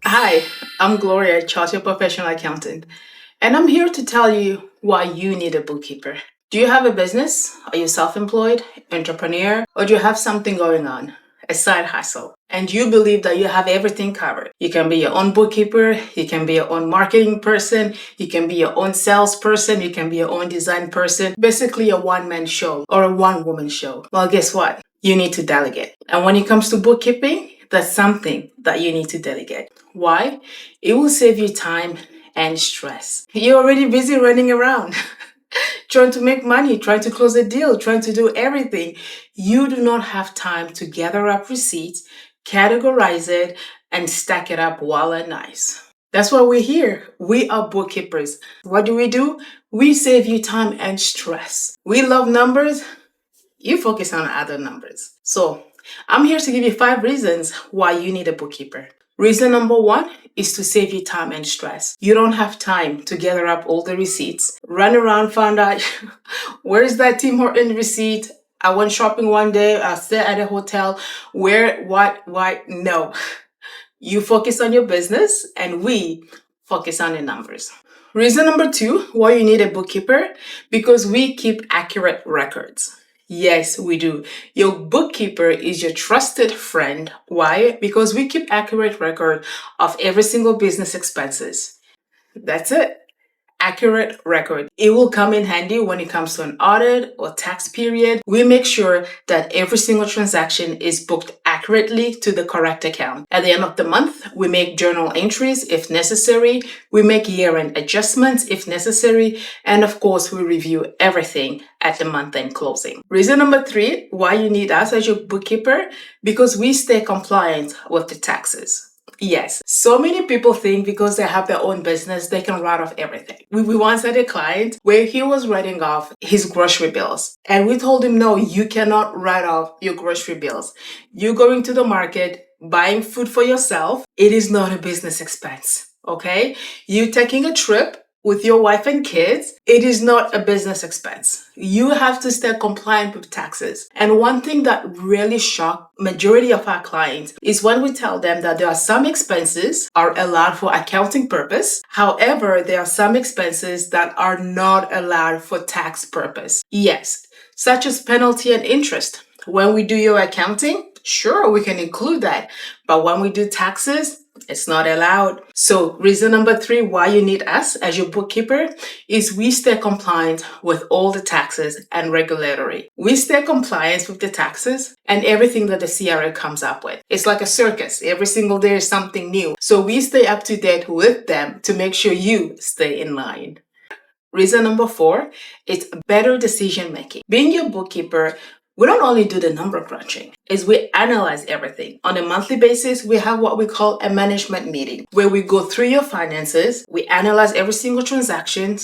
Hi, I'm Gloria, Chartered Professional Accountant, and I'm here to tell you why you need a bookkeeper. Do you have a business? Are you self-employed, entrepreneur, or do you have something going on, a side hustle? And you believe that you have everything covered. You can be your own bookkeeper, you can be your own marketing person, you can be your own salesperson, you can be your own design person, basically a one-man show or a one-woman show. Well, guess what? You need to delegate. And when it comes to bookkeeping, that's something that you need to delegate. Why? It will save you time and stress. You're already busy running around, trying to make money, trying to close a deal, trying to do everything. You do not have time to gather up receipts, categorize it, and stack it up well and nice. That's why we're here. We are bookkeepers. What do? We save you time and stress. We love numbers. You focus on other numbers. So I'm here to give you 5 reasons why you need a bookkeeper. Reason number 1 is to save you time and stress. You don't have time to gather up all the receipts, run around, find out where's that Tim Horton receipt? I went shopping one day, I stayed at a hotel. Where, what, why? No. You focus on your business and we focus on the numbers. Reason number 2 why you need a bookkeeper, because we keep accurate records. Yes, we do. Your bookkeeper is your trusted friend. Why? Because we keep accurate record of every single business expenses. That's it. Accurate record. It will come in handy when it comes to an audit or tax period. We make sure that every single transaction is booked accurately to the correct account. At the end of the month, we make journal entries if necessary. We make year-end adjustments if necessary. And of course, we review everything at the month-end closing. Reason number 3 why you need us as your bookkeeper, because we stay compliant with the taxes. Yes, so many people think because they have their own business, they can write off everything. We once had a client where he was writing off his grocery bills. And we told him, no, you cannot write off your grocery bills. You're going to the market, buying food for yourself. It is not a business expense, okay? You taking a trip with your wife and kids, it is not a business expense. You have to stay compliant with taxes. And one thing that really shocked majority of our clients is when we tell them that there are some expenses are allowed for accounting purpose. However, there are some expenses that are not allowed for tax purpose. Yes, such as penalty and interest. When we do your accounting, sure, we can include that. But when we do taxes, it's not allowed. So reason number 3 why you need us as your bookkeeper is we stay compliant with all the taxes and regulatory. We stay compliant with the taxes and everything that the CRA comes up with. It's like a circus. Every single day is something new. So we stay up to date with them to make sure you stay in line. Reason number 4, it's better decision making. Being your bookkeeper, we don't only do the number crunching, is we analyze everything. On a monthly basis, we have what we call a management meeting, where we go through your finances, we analyze every single transaction,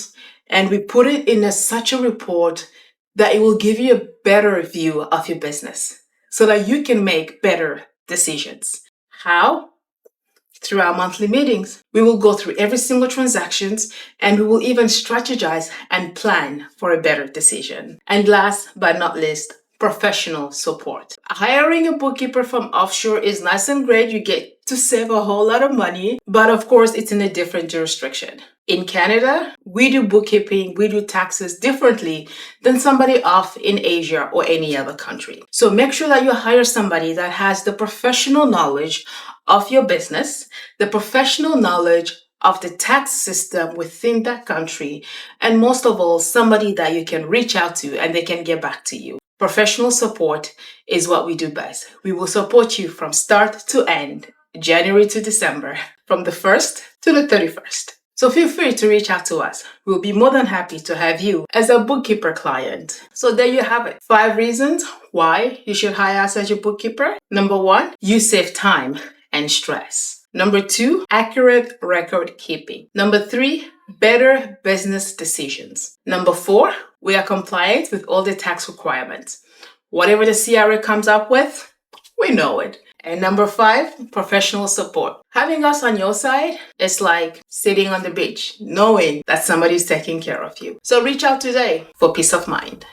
and we put it in such a report that it will give you a better view of your business so that you can make better decisions. How? Through our monthly meetings. We will go through every single transactions and we will even strategize and plan for a better decision. And last but not least, professional support. Hiring a bookkeeper from offshore is nice and great. You get to save a whole lot of money, but of course it's in a different jurisdiction. In Canada, we do bookkeeping, we do taxes differently than somebody off in Asia or any other country. So make sure that you hire somebody that has the professional knowledge of your business, the professional knowledge of the tax system within that country, and most of all, somebody that you can reach out to and they can get back to you. Professional support is what we do best. We will support you from start to end, January to December, from the 1st to the 31st. So feel free to reach out to us. We'll be more than happy to have you as a bookkeeper client. So there you have it. 5 reasons why you should hire us as your bookkeeper. Number 1, you save time and stress. Number 2, accurate record keeping. Number 3, better business decisions. Number 4, we are compliant with all the tax requirements. Whatever the CRA comes up with, we know it. And number 5, professional support. Having us on your side is like sitting on the beach, knowing that somebody's taking care of you. So reach out today for peace of mind.